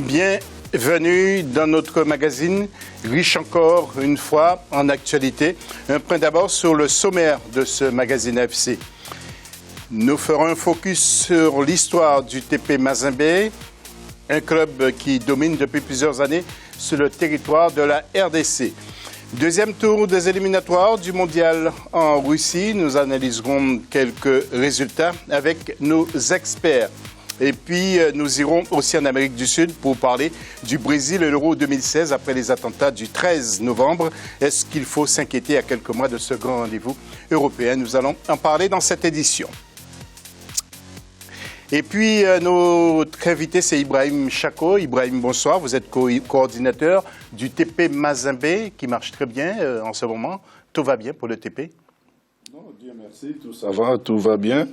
Bienvenue dans notre magazine, riche encore une fois en actualité. Un point d'abord sur le sommaire de ce magazine AFC. Nous ferons un focus sur l'histoire du TP Mazembe, un club qui domine depuis plusieurs années sur le territoire de la RDC. Deuxième tour des éliminatoires du mondial en Russie. Nous analyserons quelques résultats avec nos experts. Et puis, nous irons aussi en Amérique du Sud pour parler du Brésil et l'Euro 2016 après les attentats du 13 novembre. Est-ce qu'il faut s'inquiéter à quelques mois de ce grand rendez-vous européen? Nous allons en parler dans cette édition. Et puis, notre invité, c'est Ibrahim Chako. Ibrahim, bonsoir. Vous êtes coordinateur du TP Mazembe, qui marche très bien en ce moment. Tout va bien pour le TP? Non, Dieu merci, tout ça va, tout va bien.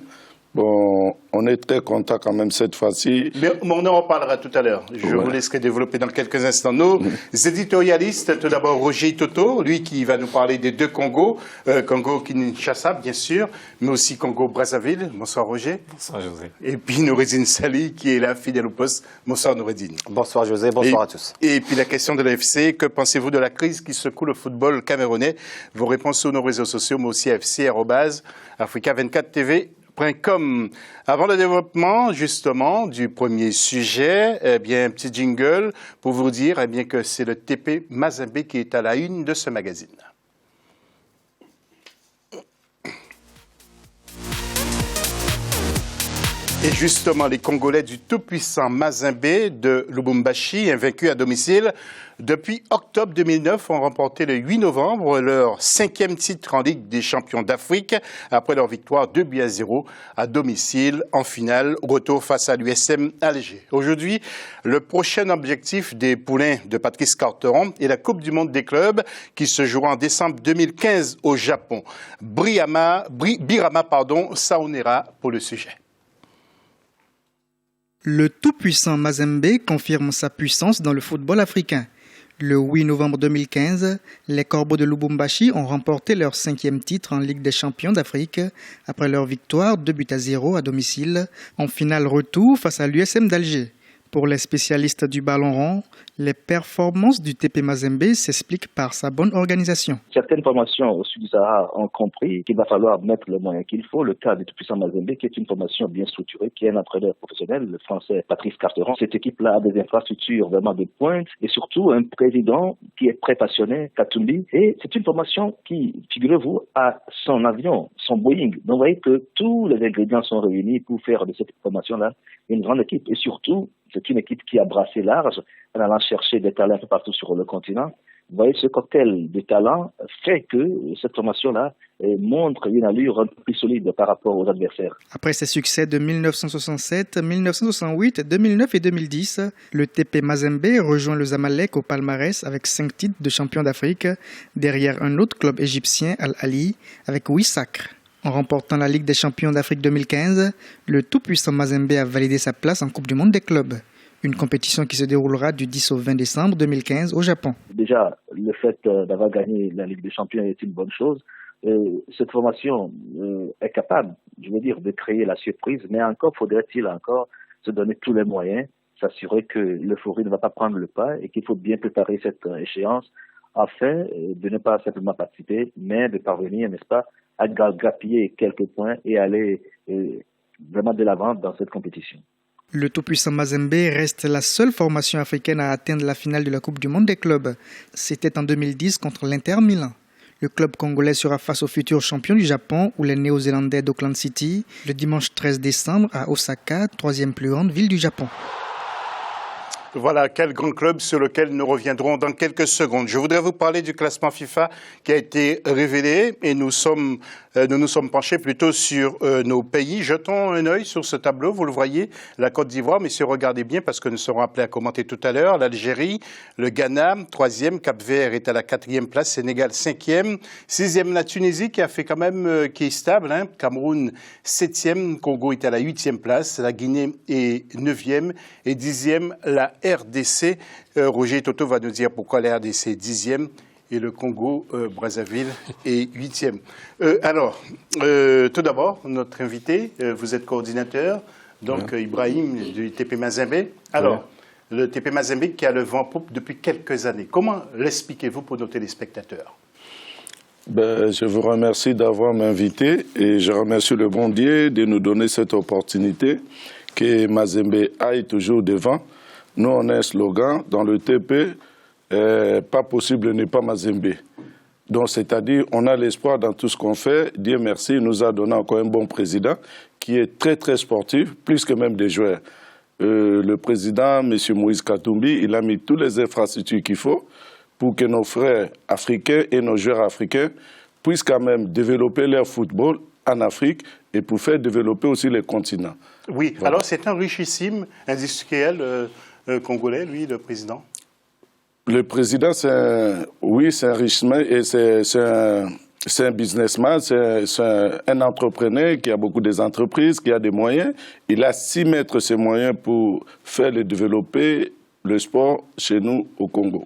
Bon, on est très content quand même cette fois-ci. Mais on en reparlera tout à l'heure. Je vous laisserai développer dans quelques instants. Nos éditorialistes, tout d'abord Roger Toto, lui qui va nous parler des deux Congos. Congo-Kinshasa, bien sûr, mais aussi Congo-Brazzaville. Bonsoir Roger. Bonsoir José. Et puis Noureddine Sali, qui est là, fidèle au poste. Bonsoir Noureddine. Bonsoir José, bonsoir à tous. Et puis la question de l'AFC, que pensez-vous de la crise qui secoue le football camerounais? Vos réponses sur nos réseaux sociaux, mais aussi afc@africa24tv.com. Avant le développement, justement, du premier sujet, un petit jingle pour vous dire que c'est le TP Mazembe qui est à la une de ce magazine. Et justement, les Congolais du tout-puissant Mazembe de Lubumbashi, invaincus à domicile depuis octobre 2009, ont remporté le 8 novembre leur 5e titre en Ligue des champions d'Afrique après leur victoire 2-0 à domicile en finale, retour face à l'USM Alger. Aujourd'hui, le prochain objectif des poulains de Patrice Carteron est la Coupe du monde des clubs qui se jouera en décembre 2015 au Japon. Birama Saonera pour le sujet. Le tout-puissant Mazembe confirme sa puissance dans le football africain. Le 8 novembre 2015, les Corbeaux de Lubumbashi ont remporté leur 5e titre en Ligue des champions d'Afrique après leur victoire 2-0 à domicile en finale retour face à l'USM d'Alger. Pour les spécialistes du ballon rond, les performances du TP Mazembe s'expliquent par sa bonne organisation. Certaines formations au Sud du Sahara ont compris qu'il va falloir mettre le moyen qu'il faut. Le cas du tout-puissant Mazembe, qui est une formation bien structurée, qui est un entraîneur professionnel, le français Patrice Carteron. Cette équipe-là a des infrastructures vraiment de pointe et surtout un président qui est très passionné, Katumbi. Et c'est une formation qui, figurez-vous, a son avion, son Boeing. Donc vous voyez que tous les ingrédients sont réunis pour faire de cette formation-là une grande équipe. Et surtout, c'est une équipe qui a brassé large en allant chercher des talents un peu partout sur le continent. Vous voyez, ce cocktail de talents fait que cette formation-là montre une allure un peu plus solide par rapport aux adversaires. Après ses succès de 1967, 1968, 2009 et 2010, le TP Mazembe rejoint le Zamalek au palmarès avec 5 titres de champion d'Afrique, derrière un autre club égyptien, Al Ahly, avec 8 sacres. En remportant la Ligue des champions d'Afrique 2015, le tout-puissant Mazembe a validé sa place en Coupe du monde des clubs. Une compétition qui se déroulera du 10 au 20 décembre 2015 au Japon. Déjà, le fait d'avoir gagné la Ligue des champions est une bonne chose. Cette formation est capable, de créer la surprise, mais encore faudrait-il se donner tous les moyens, s'assurer que l'euphorie ne va pas prendre le pas et qu'il faut bien préparer cette échéance afin de ne pas simplement participer, mais de parvenir, n'est-ce pas, à grappiller quelques points et aller vraiment de l'avant dans cette compétition. Le tout-puissant Mazembe reste la seule formation africaine à atteindre la finale de la Coupe du monde des clubs. C'était en 2010 contre l'Inter Milan. Le club congolais sera face aux futurs champions du Japon ou les Néo-Zélandais d'Auckland City le dimanche 13 décembre à Osaka, 3e plus grande ville du Japon. Voilà, quel grand club sur lequel nous reviendrons dans quelques secondes. Je voudrais vous parler du classement FIFA qui a été révélé et nous nous sommes penchés plutôt sur nos pays. Jetons un œil sur ce tableau, vous le voyez, la Côte d'Ivoire, messieurs, regardez bien parce que nous serons appelés à commenter tout à l'heure. L'Algérie, le Ghana, 3e, Cap-Vert est à la 4e place, Sénégal 5e, 6e la Tunisie qui a fait quand même, qui est stable, Cameroun 7e, Congo est à la 8e place, la Guinée est 9e et 10e la RDC. Roger Toto va nous dire pourquoi la RDC est 10e et le Congo, Brazzaville, est 8e. Tout d'abord, notre invité, vous êtes coordinateur, donc Ibrahim du TP Mazembe. Alors, le TP Mazembe qui a le vent en poupe depuis quelques années. Comment l'expliquez-vous pour nos téléspectateurs? Je vous remercie d'avoir m'invité et je remercie le bon Dieu de nous donner cette opportunité que Mazembe aille toujours devant. Nous, on a un slogan dans le TP, pas possible n'est pas Mazembe. Donc, c'est-à-dire, on a l'espoir dans tout ce qu'on fait. Dieu merci, il nous a donné encore un bon président qui est très, très sportif, plus que même des joueurs. Le président, M. Moïse Katumbi, il a mis toutes les infrastructures qu'il faut pour que nos frères africains et nos joueurs africains puissent quand même développer leur football en Afrique et pour faire développer aussi les continents. Oui, voilà. Alors c'est un richissime industriel congolais, lui, le président. Le président, c'est un richement et c'est un businessman, c'est un entrepreneur qui a beaucoup d'entreprises, qui a des moyens. Il a su mettre ses moyens pour faire et développer le sport chez nous au Congo.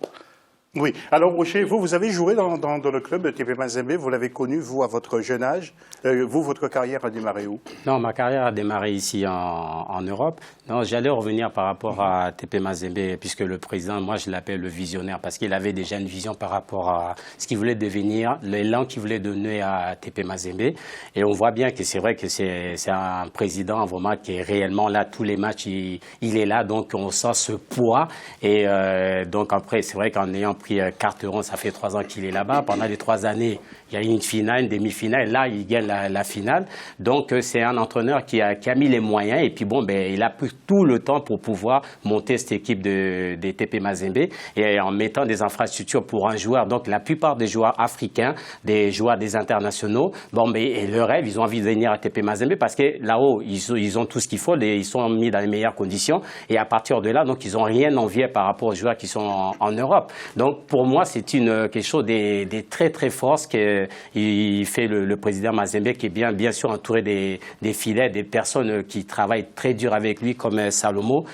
Oui. Alors, Rocher, vous avez joué dans le club de TP Mazembe, vous l'avez connu, vous, à votre jeune âge. Vous, votre carrière a démarré où? Non, ma carrière a démarré ici en Europe. Non, j'allais revenir par rapport à TP Mazembe, puisque le président, moi, je l'appelle le visionnaire, parce qu'il avait déjà une vision par rapport à ce qu'il voulait devenir, l'élan qu'il voulait donner à TP Mazembe. Et on voit bien que c'est vrai que c'est un président vraiment qui est réellement là, tous les matchs, il est là, donc on sent ce poids. Et donc après, c'est vrai qu'en ayant pris Carteron, ça fait 3 ans qu'il est là-bas. Pendant les 3 années, il y a eu une finale, une demi-finale. Là, il gagne la finale. Donc, c'est un entraîneur qui a mis les moyens. Et puis, bon, il a pris tout le temps pour pouvoir monter cette équipe des TP Mazembe. Et en mettant des infrastructures pour un joueur. Donc, la plupart des joueurs africains, des joueurs des internationaux, et le rêve, ils ont envie de venir à TP Mazembe parce que là-haut, ils ont tout ce qu'il faut. Ils sont mis dans les meilleures conditions. Et à partir de là, donc, ils n'ont rien envié par rapport aux joueurs qui sont en Europe. Donc, pour moi, c'est quelque chose des très, très forts qu'il fait le président Mazembe, qui est bien sûr entouré des filets, des personnes qui travaillent très dur avec lui, comme Salomo,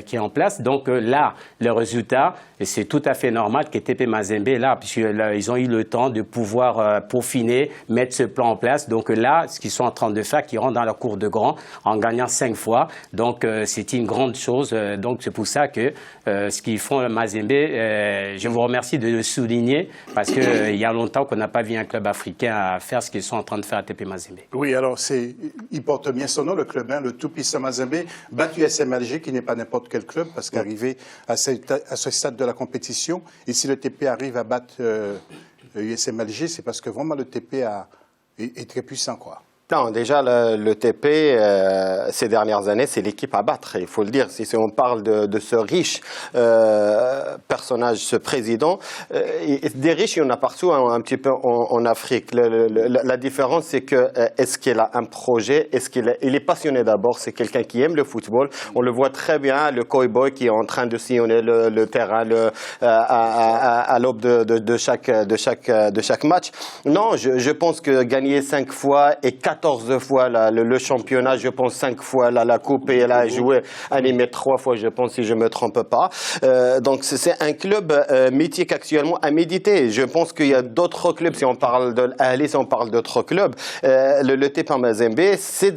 qui est en place. Donc là, le résultat, c'est tout à fait normal que TP Mazembe est là, puisqu'ils ont eu le temps de pouvoir peaufiner, mettre ce plan en place. Donc là, ce qu'ils sont en train de faire, qu'ils rentrent dans la cour de grand en gagnant 5 fois. Donc c'est une grande chose. Donc c'est pour ça que ce qu'ils font Mazembe, je vous remercie de le souligner, parce qu'il y a longtemps qu'on n'a pas vu un club africain à faire ce qu'ils sont en train de faire à TP Mazembe. Oui, alors il porte bien son nom, le club, le tout-puissant Mazembe, battu SM Alger, qui n'est pas n'importe quel club, parce qu'arrivé à ce stade de la compétition, et si le TP arrive à battre USM Alger, c'est parce que vraiment le TP est très puissant, quoi. Non, déjà, le TP, ces dernières années, c'est l'équipe à battre, il faut le dire. Si on parle de ce riche personnage, ce président, des riches, il y en a partout, un petit peu en Afrique. La différence, c'est que est-ce qu'il a un projet, est-ce qu'il est passionné d'abord, c'est quelqu'un qui aime le football. On le voit très bien, le cowboy qui est en train de sillonner le terrain à l'aube de chaque match. Non, je pense que gagner 5 fois et 14 fois le championnat, je pense 5 fois la coupe, et elle a joué, animé 3 fois, je pense, si je ne me trompe pas. Donc c'est un club mythique actuellement à méditer. Je pense qu'il y a d'autres clubs, si on parle de l'Ahli, si on parle d'autres clubs. Le TP Mazembe, ces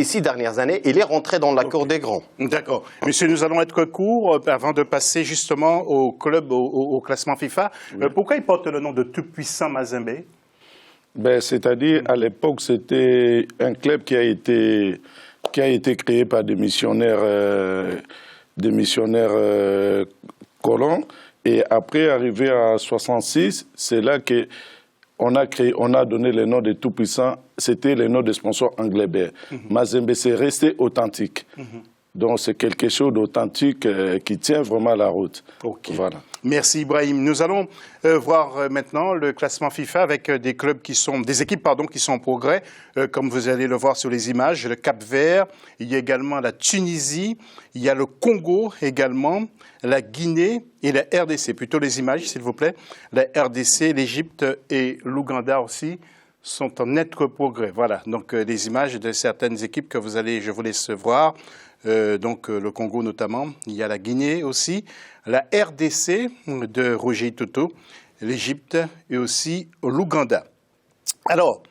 6 dernières années, il est rentré dans la cour des grands. D'accord. Monsieur, nous allons être courts avant de passer justement au club, au classement FIFA. Oui. Pourquoi il porte le nom de tout-puissant Mazembe? C'est-à-dire, à l'époque, c'était un club qui a été créé par des missionnaires colons. Et après, arrivé à 66, c'est là qu'on a donné le nom de tout-puissant. C'était le nom des sponsors anglais. Mazembe, c'est resté authentique. Donc, c'est quelque chose d'authentique qui tient vraiment la route. Okay. Voilà. Merci Ibrahim. Nous allons voir maintenant le classement FIFA avec des équipes qui sont en progrès, comme vous allez le voir sur les images. Le Cap-Vert, il y a également la Tunisie, il y a le Congo également, la Guinée et la RDC. Plutôt les images, s'il vous plaît. La RDC, l'Égypte et l'Ouganda aussi sont en net progrès. Voilà, donc des images de certaines équipes que je vous laisse voir. Donc le Congo notamment, il y a la Guinée aussi, la RDC de Roger Toto, l'Égypte et aussi l'Ouganda. Alors,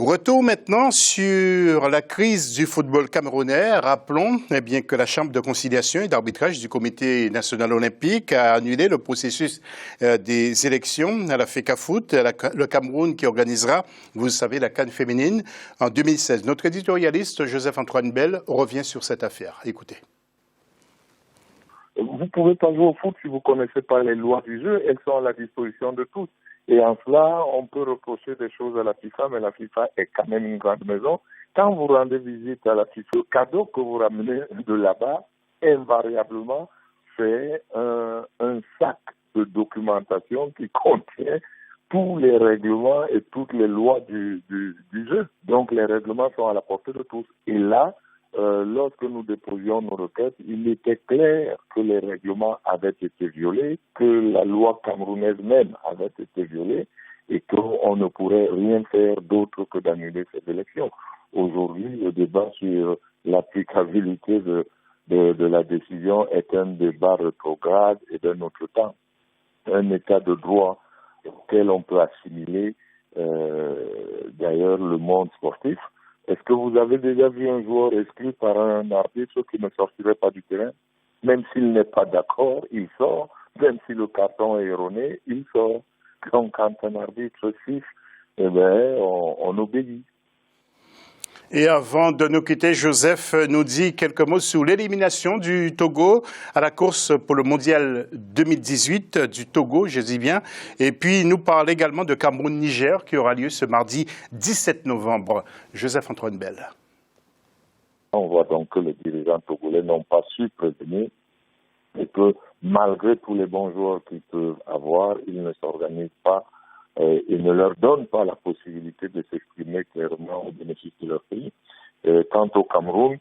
Retour maintenant sur la crise du football camerounais. Rappelons bien que la Chambre de conciliation et d'arbitrage du Comité national olympique a annulé le processus des élections à la FECAFOOT, le Cameroun qui organisera, vous le savez, la CAN féminine en 2016. Notre éditorialiste Joseph-Antoine Bell revient sur cette affaire. Écoutez. Vous ne pouvez pas jouer au foot si vous ne connaissez pas les lois du jeu. Elles sont à la disposition de tous. Et en cela, on peut reprocher des choses à la FIFA, mais la FIFA est quand même une grande maison. Quand vous rendez visite à la FIFA, le cadeau que vous ramenez de là-bas, invariablement, c'est un sac de documentation qui contient tous les règlements et toutes les lois du jeu. Donc les règlements sont à la portée de tous. Et là, lorsque nous déposions nos requêtes, il était clair que les règlements avaient été violés, que la loi camerounaise même avait été violée et qu'on ne pourrait rien faire d'autre que d'annuler ces élections. Aujourd'hui, le débat sur l'applicabilité de la décision est un débat rétrograde et d'un autre temps. Un état de droit auquel on peut assimiler d'ailleurs le monde sportif. Est-ce que vous avez déjà vu un joueur exclu par un arbitre qui ne sortirait pas du terrain? Même s'il n'est pas d'accord, il sort. Même si le carton est erroné, il sort. Donc quand un arbitre siffle, on obéit. Et avant de nous quitter, Joseph nous dit quelques mots sur l'élimination du Togo à la course pour le mondial 2018 du Togo, je dis bien. Et puis, il nous parle également de Cameroun-Niger qui aura lieu ce mardi 17 novembre. Joseph-Antoine Bell. On voit donc que les dirigeants togolais n'ont pas su prévenir et que malgré tous les bons joueurs qu'ils peuvent avoir, ils ne s'organisent pas. Ils ne leur donnent pas la possibilité de s'exprimer clairement au bénéfice de leur pays. Quant au Cameroun,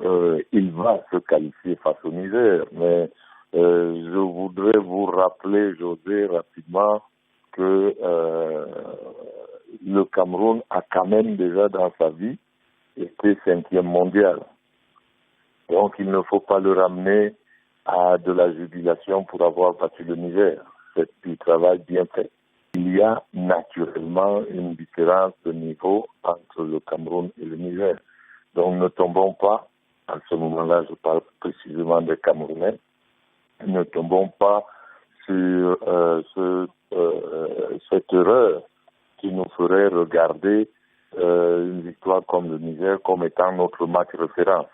il va se qualifier face au Niger. Mais je voudrais vous rappeler, José, rapidement, que le Cameroun a quand même déjà dans sa vie été 5e mondial. Donc il ne faut pas le ramener à de la jubilation pour avoir battu le Niger. C'est du travail bien fait. Il y a naturellement une différence de niveau entre le Cameroun et le Niger. Donc ne tombons pas, à ce moment-là je parle précisément des Camerounais, ne tombons pas sur cette erreur qui nous ferait regarder une victoire comme le Niger comme étant notre match référence.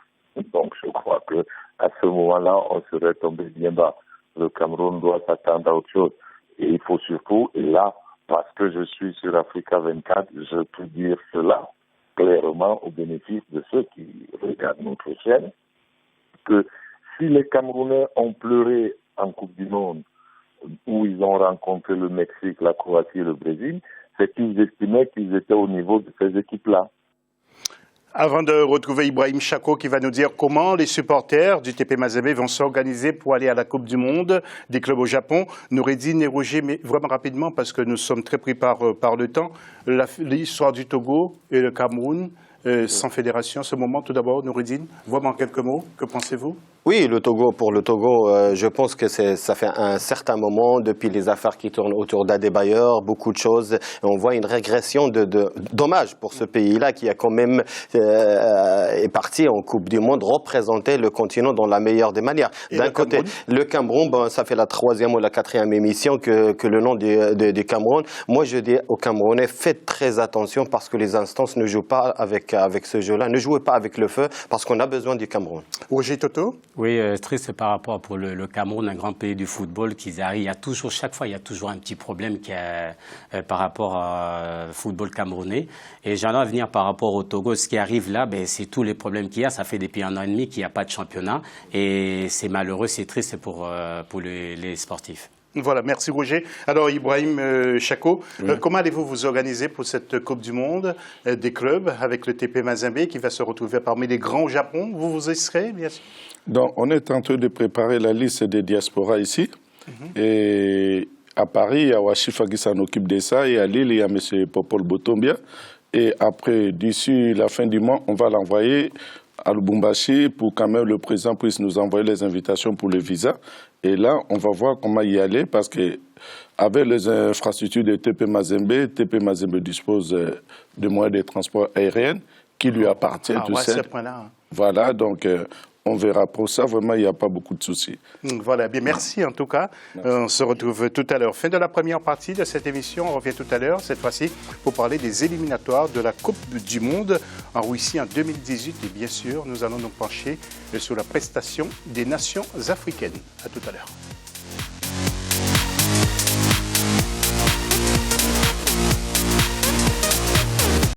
Donc je crois que à ce moment-là on serait tombé bien bas. Le Cameroun doit s'attendre à autre chose. Et il faut surtout, et là, parce que je suis sur Africa 24, je peux dire cela clairement au bénéfice de ceux qui regardent notre chaîne, que si les Camerounais ont pleuré en Coupe du Monde, où ils ont rencontré le Mexique, la Croatie et le Brésil, c'est qu'ils estimaient qu'ils étaient au niveau de ces équipes-là. Avant de retrouver Ibrahim Chako qui va nous dire comment les supporters du TP Mazembe vont s'organiser pour aller à la Coupe du Monde des clubs au Japon, Noureddine et Roger, mais vraiment rapidement parce que nous sommes très pris par le temps, l'histoire du Togo et le Cameroun sans fédération, ce moment tout d'abord, Noureddine, vraiment en quelques mots, que pensez-vous ? Oui, pour le Togo, je pense que ça fait un certain moment, depuis les affaires qui tournent autour d'Adebayor, beaucoup de choses, et on voit une régression dommage pour ce pays-là qui a quand même est parti en Coupe du Monde représenter le continent dans la meilleure des manières. D'un côté, le Cameroun, ça fait la 3e ou la 4e émission que le nom du Cameroun. Moi, je dis aux Camerounais, faites très attention parce que les instances ne jouent pas avec ce jeu-là, ne jouez pas avec le feu parce qu'on a besoin du Cameroun. Roger Toto ? Oui, triste par rapport pour le Cameroun, un grand pays du football, qu'ils arrivent. Chaque fois, il y a toujours un petit problème par rapport au football camerounais. Et j'en ai à venir par rapport au Togo. Ce qui arrive là, c'est tous les problèmes qu'il y a. Ça fait depuis 1 an et demi qu'il n'y a pas de championnat. Et c'est malheureux, c'est triste pour les sportifs. Voilà, merci Roger. Alors Ibrahim Chako, comment allez-vous vous organiser pour cette Coupe du Monde des clubs avec le TP Mazembe qui va se retrouver parmi les grands au Japon? Vous y serez, bien sûr? Donc, on est en train de préparer la liste des diasporas ici. Et à Paris, à Washifa qui s'en occupe de ça. Et à Lille, il y a M. Popol Botombia. Et après, d'ici la fin du mois, on va l'envoyer à Lubumbashi pour quand même le président puisse nous envoyer les invitations pour le visa. Et là, on va voir comment y aller parce que avec les infrastructures de TP Mazembe dispose de moyens de transport aérien qui lui appartiennent. Ce point-là. Voilà, donc on verra. Pour ça, vraiment, il n'y a pas beaucoup de soucis. Voilà, bien, merci en tout cas. On se retrouve tout à l'heure. Fin de la première partie de cette émission. On revient tout à l'heure, cette fois-ci, pour parler des éliminatoires de la Coupe du Monde en Russie en 2018. Et bien sûr, nous allons nous pencher sur la prestation des nations africaines. À tout à l'heure.